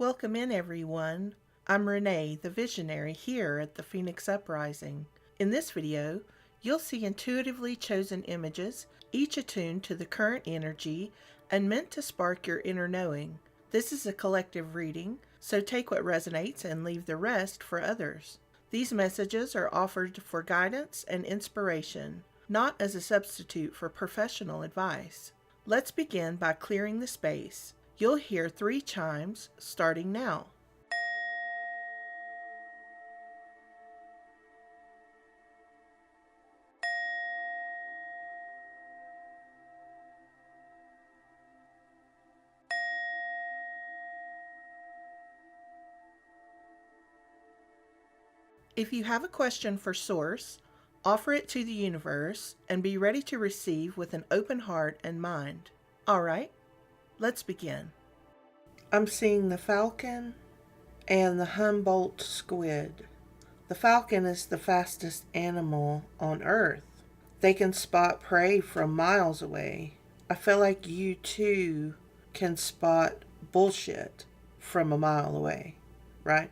Welcome in, everyone. I'm Renee, the visionary here at the Phoenix Uprising. In this video, you'll see intuitively chosen images, each attuned to the current energy and meant to spark your inner knowing. This is a collective reading, so take what resonates and leave the rest for others. These messages are offered for guidance and inspiration, not as a substitute for professional advice. Let's begin by clearing the space. You'll hear 3 chimes starting now. If you have a question for Source, offer it to the universe and be ready to receive with an open heart and mind. All right, let's begin. I'm seeing the falcon and the Humboldt squid. The falcon is the fastest animal on Earth. They can spot prey from miles away. I feel like you too can spot bullshit from a mile away, right?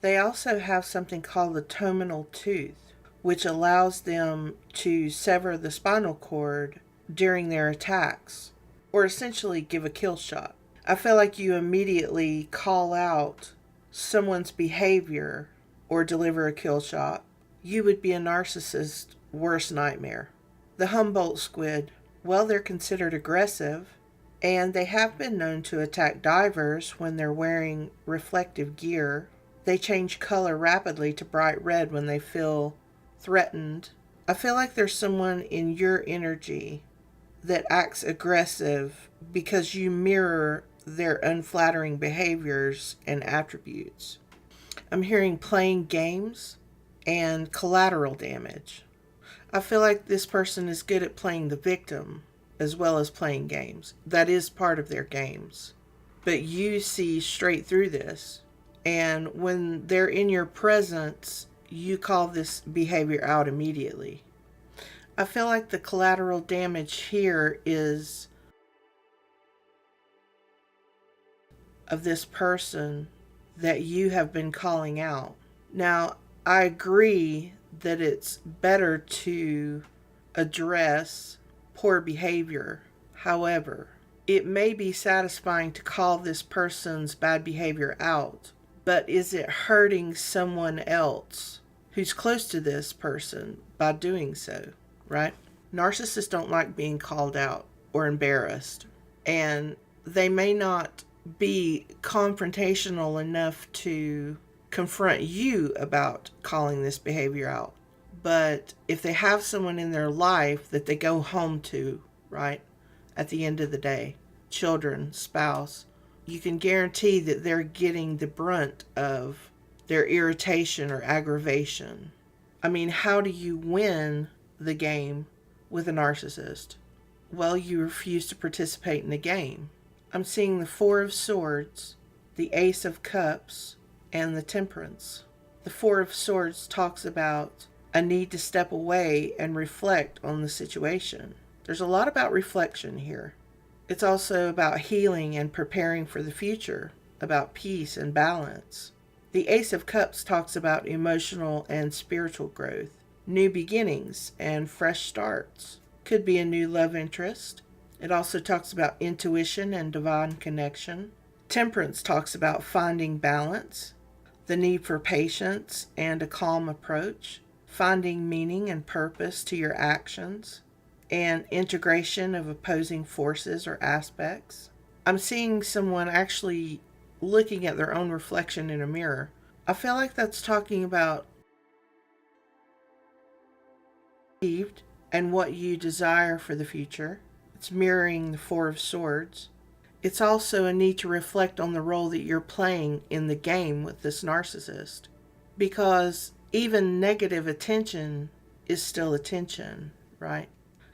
They also have something called the terminal tooth, which allows them to sever the spinal cord during their attacks, or essentially give a kill shot. I feel like you immediately call out someone's behavior or deliver a kill shot. You would be a narcissist's worst nightmare. The Humboldt squid, well, they're considered aggressive, and they have been known to attack divers when they're wearing reflective gear. They change color rapidly to bright red when they feel threatened. I feel like there's someone in your energy that acts aggressive because you mirror their unflattering behaviors and attributes. I'm hearing playing games and collateral damage. I feel like this person is good at playing the victim as well as playing games. That is part of their games. But you see straight through this. And when they're in your presence, you call this behavior out immediately. I feel like the collateral damage here is of this person that you have been calling out. Now, I agree that it's better to address poor behavior. However, it may be satisfying to call this person's bad behavior out, but is it hurting someone else who's close to this person by doing so, right? Narcissists don't like being called out or embarrassed, and they may not be confrontational enough to confront you about calling this behavior out. But if they have someone in their life that they go home to, right, at the end of the day, children, spouse, you can guarantee that they're getting the brunt of their irritation or aggravation. I mean, how do you win the game with a narcissist? Well, you refuse to participate in the game. I'm seeing the 4 of Swords, the Ace of Cups, and the Temperance. The 4 of Swords talks about a need to step away and reflect on the situation. There's a lot about reflection here. It's also about healing and preparing for the future, about peace and balance. The Ace of Cups talks about emotional and spiritual growth, new beginnings and fresh starts. Could be a new love interest. It also talks about intuition and divine connection. Temperance talks about finding balance, the need for patience and a calm approach, finding meaning and purpose to your actions, and integration of opposing forces or aspects. I'm seeing someone actually looking at their own reflection in a mirror. I feel like that's talking about and what you desire for the future. It's mirroring the 4 of Swords. It's also a need to reflect on the role that you're playing in the game with this narcissist. Because even negative attention is still attention, right?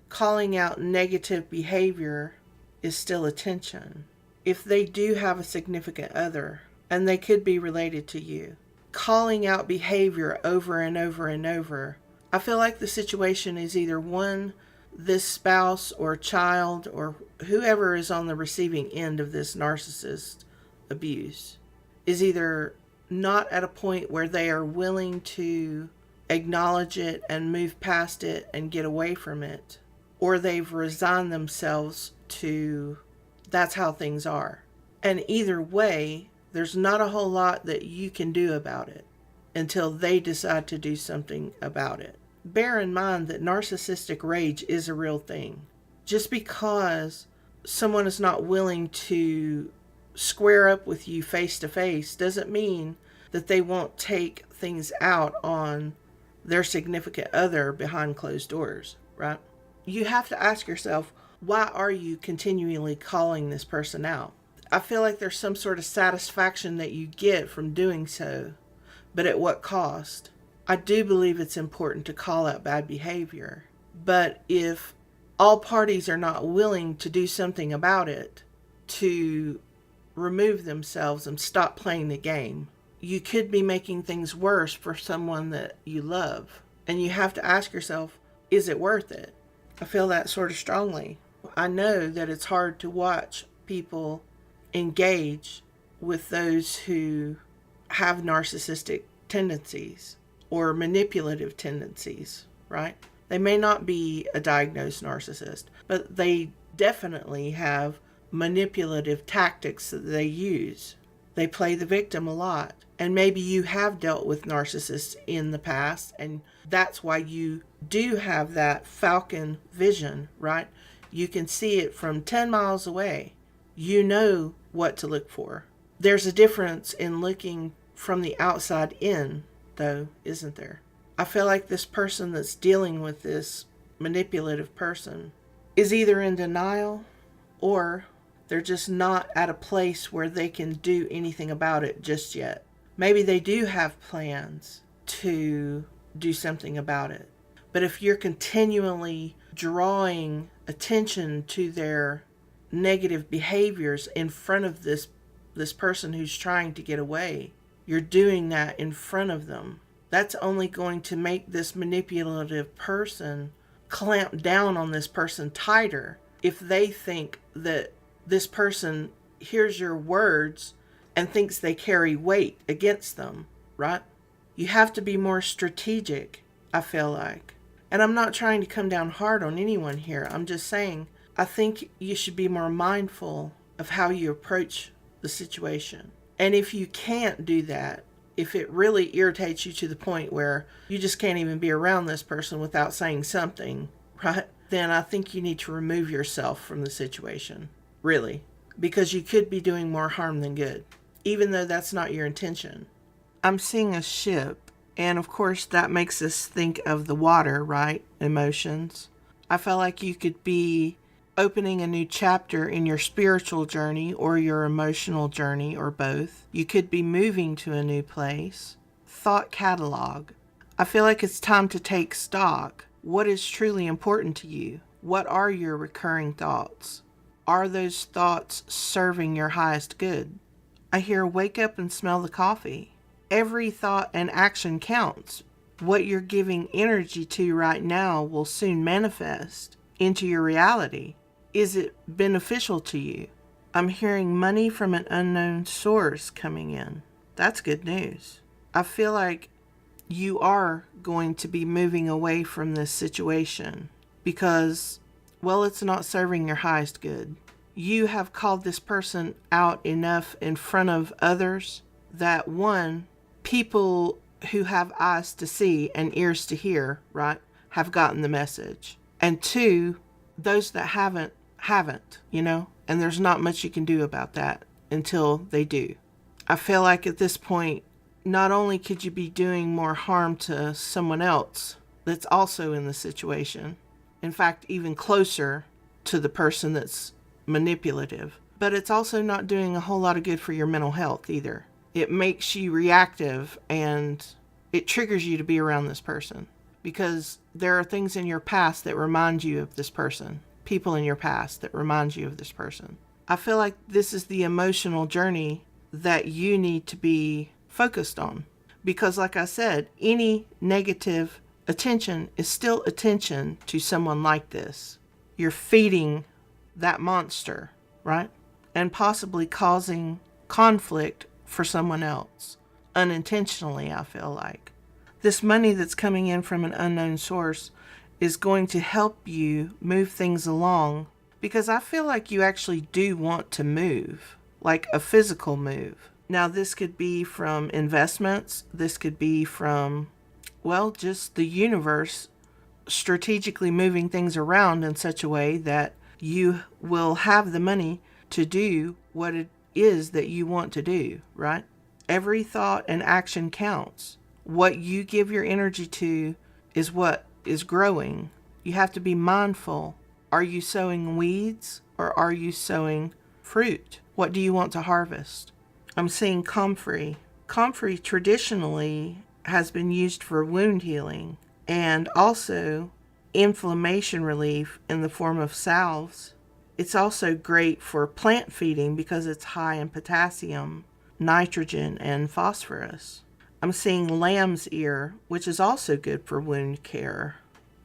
Calling out negative behavior is still attention. If they do have a significant other, and they could be related to you, calling out behavior over and over and over, I feel like the situation is either one, this spouse or child or whoever is on the receiving end of this narcissist abuse is either not at a point where they are willing to acknowledge it and move past it and get away from it, or they've resigned themselves to that's how things are. And either way, there's not a whole lot that you can do about it until they decide to do something about it. Bear in mind that narcissistic rage is a real thing. Just because someone is not willing to square up with you face to face doesn't mean that they won't take things out on their significant other behind closed doors, right? You have to ask yourself, why are you continually calling this person out? I feel like there's some sort of satisfaction that you get from doing so, but at what cost? I do believe it's important to call out bad behavior, but if all parties are not willing to do something about it, to remove themselves and stop playing the game, you could be making things worse for someone that you love. And you have to ask yourself, is it worth it? I feel that sort of strongly. I know that it's hard to watch people engage with those who have narcissistic tendencies or manipulative tendencies, right? They may not be a diagnosed narcissist, but they definitely have manipulative tactics that they use. They play the victim a lot. And maybe you have dealt with narcissists in the past, and that's why you do have that falcon vision, right? You can see it from 10 miles away. You know what to look for. There's a difference in looking from the outside in, though, isn't there? I feel like this person that's dealing with this manipulative person is either in denial or they're just not at a place where they can do anything about it just yet. Maybe they do have plans to do something about it. But if you're continually drawing attention to their negative behaviors in front of this person who's trying to get away, you're doing that in front of them. That's only going to make this manipulative person clamp down on this person tighter if they think that this person hears your words and thinks they carry weight against them, right? You have to be more strategic, I feel like. And I'm not trying to come down hard on anyone here. I'm just saying, I think you should be more mindful of how you approach the situation. And if you can't do that, if it really irritates you to the point where you just can't even be around this person without saying something, right? Then I think you need to remove yourself from the situation, really. Because you could be doing more harm than good, even though that's not your intention. I'm seeing a ship, and of course that makes us think of the water, right? Emotions. I feel like you could be opening a new chapter in your spiritual journey or your emotional journey or both. You could be moving to a new place. Thought catalog. I feel like it's time to take stock. What is truly important to you? What are your recurring thoughts? Are those thoughts serving your highest good? I hear wake up and smell the coffee. Every thought and action counts. What you're giving energy to right now will soon manifest into your reality. Is it beneficial to you? I'm hearing money from an unknown source coming in. That's good news. I feel like you are going to be moving away from this situation because, well, it's not serving your highest good. You have called this person out enough in front of others that, one, people who have eyes to see and ears to hear, right, have gotten the message. And two, those that haven't, and there's not much you can do about that until they do. I feel like at this point, not only could you be doing more harm to someone else that's also in the situation, in fact, even closer to the person that's manipulative, but it's also not doing a whole lot of good for your mental health either. It makes you reactive and it triggers you to be around this person because there are things in your past that remind you of this person, people in your past that remind you of this person. I feel like this is the emotional journey that you need to be focused on because, like I said, any negative attention is still attention to someone like this. You're feeding that monster, right? And possibly causing conflict for someone else. Unintentionally, I feel like. This money that's coming in from an unknown source is going to help you move things along, because I feel like you actually do want to move, like a physical move. Now, this could be from investments. This could be from, well, just the universe strategically moving things around in such a way that you will have the money to do what it is that you want to do, right? Every thought and action counts. What you give your energy to is what is growing. You have to be mindful. Are you sowing weeds or are you sowing fruit? What do you want to harvest? I'm seeing comfrey. Comfrey traditionally has been used for wound healing and also inflammation relief in the form of salves. It's also great for plant feeding because it's high in potassium, nitrogen, and phosphorus. I'm seeing lamb's ear, which is also good for wound care.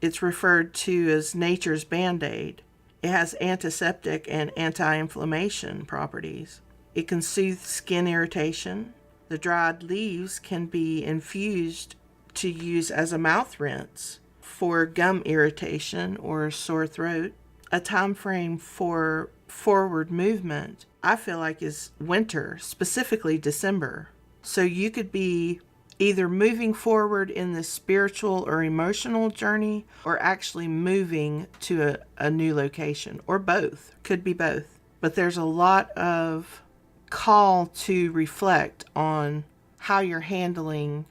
It's referred to as nature's Band-Aid. It has antiseptic and anti-inflammation properties. It can soothe skin irritation. The dried leaves can be infused to use as a mouth rinse for gum irritation or sore throat. A time frame for forward movement, I feel like, is winter, specifically December. So you could be either moving forward in this spiritual or emotional journey or actually moving to a new location, or both. Could be both. But there's a lot of call to reflect on how you're handling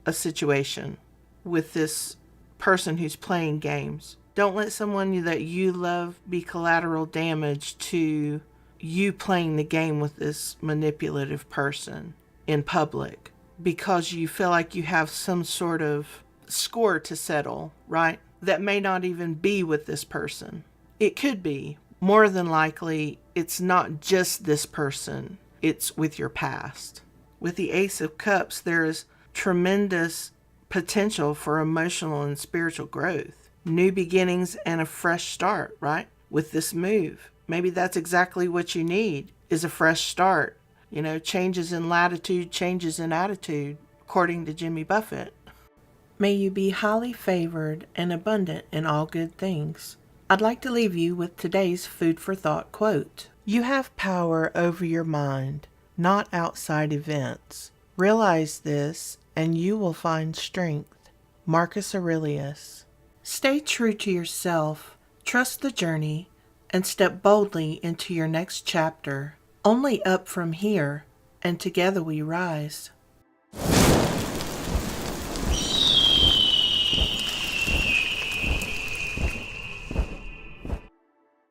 a situation with this person who's playing games. Don't let someone that you love be collateral damage to you playing the game with this manipulative person in public because you feel like you have some sort of score to settle, right? That may not even be with this person. It could be. More than likely, it's not just this person. It's with your past. With the Ace of Cups, there is tremendous potential for emotional and spiritual growth. New beginnings and a fresh start, right? With this move. Maybe that's exactly what you need, is a fresh start. You know, changes in latitude, changes in attitude, according to Jimmy Buffett. May you be highly favored and abundant in all good things. I'd like to leave you with today's food for thought quote. You have power over your mind, not outside events. Realize this and you will find strength. Marcus Aurelius. Stay true to yourself, trust the journey, and step boldly into your next chapter. Only up from here, and together we rise.